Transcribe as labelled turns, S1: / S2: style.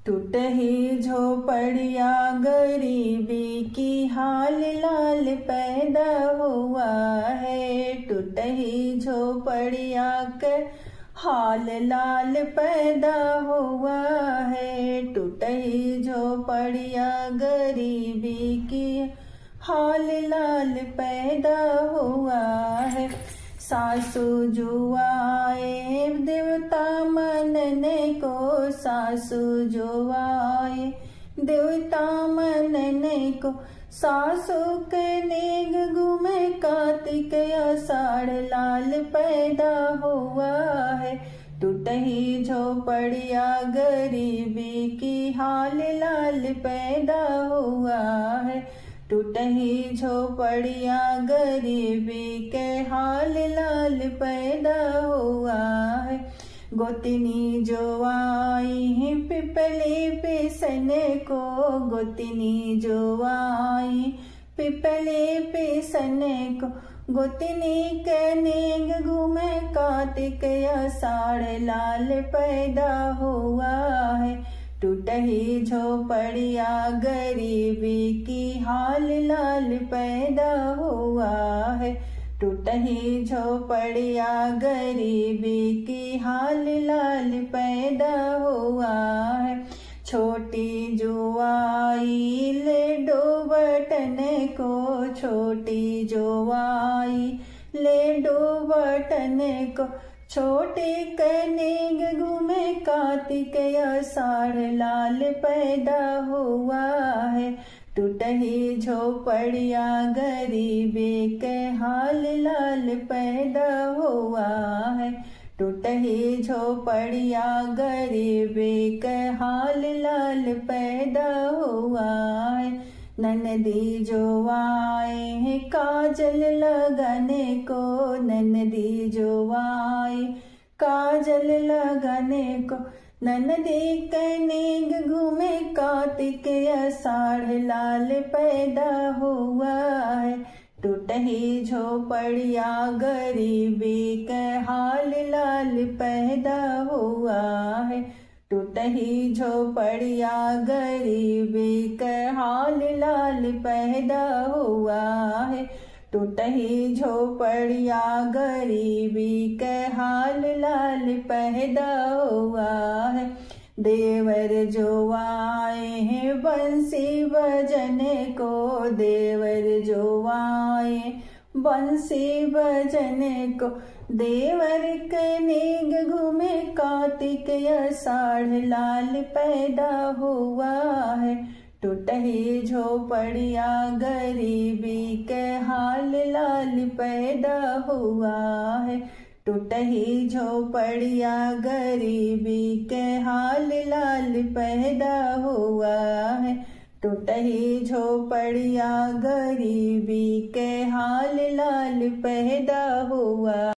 S1: टूटही झोपड़िया गरीबी की हाल लाल पैदा हुआ है। टूटही झोपड़िया के हाल लाल पैदा हुआ है। टूटही झोपड़िया गरीबी की हाल लाल पैदा हुआ है। सासू जुआए देवता मनने को, सासू जुआए देवता मनने को, सासू के नेग घूमे कार्तिक आषाढ़ लाल पैदा हुआ है। टूटही झोपड़िया गरीबी की हाल लाल पैदा हुआ है। टूटही झोपड़िया गरीबी के हाल लाल पैदा हुआ है। गोतनी जो आई है पिपली पिसने को, गोतनी जो आई पिपली पिसने को, गोतनी के नेग घूमे कार्तिक आषाढ़ लाल पैदा हुआ है। टूटही झोपड़िया गरीबी की हाल लाल पैदा हुआ है। टूटही झोपड़िया गरीबी की हाल लाल पैदा हुआ है। छोटी जुआई ले डो बटने को, छोटी जुआई ले डो बटने को, छोटे कनेग घूमे कार्तिक आषाढ़ लाल पैदा हुआ है। टूटही झोपड़िया गरीबी के हाल लाल पैदा हुआ है। टूटही झोपड़िया गरीबी के हाल लाल पैदा हुआ है। ननदी जो आए हैं काजल लगाने को, ननदी जो आए काजल लगाने को, ननदी के नेग घूमे कार्तिक आषाढ़ लाल पैदा हुआ है। टूटही झोपड़िया गरीबी के हाल लाल पैदा हुआ है। टूटही झोपड़िया गरीबी के हाल लाल पैदा हुआ है। टूटही झोपड़िया गरीबी के हाल लाल पैदा हुआ है। देवर जो आए हैं बंसी बजने को, देवर जो आए बंसी बजने को, देवर के नेग घूमे कार्तिक आषाढ़ लाल पैदा हुआ है। टूटही झोपड़िया गरीबी के हाल लाल पैदा हुआ है। टूटही झोपड़िया गरीबी के हाल लाल पैदा हुआ है। टूटही झोपड़िया गरीबी के हाल लाल पैदा हुआ।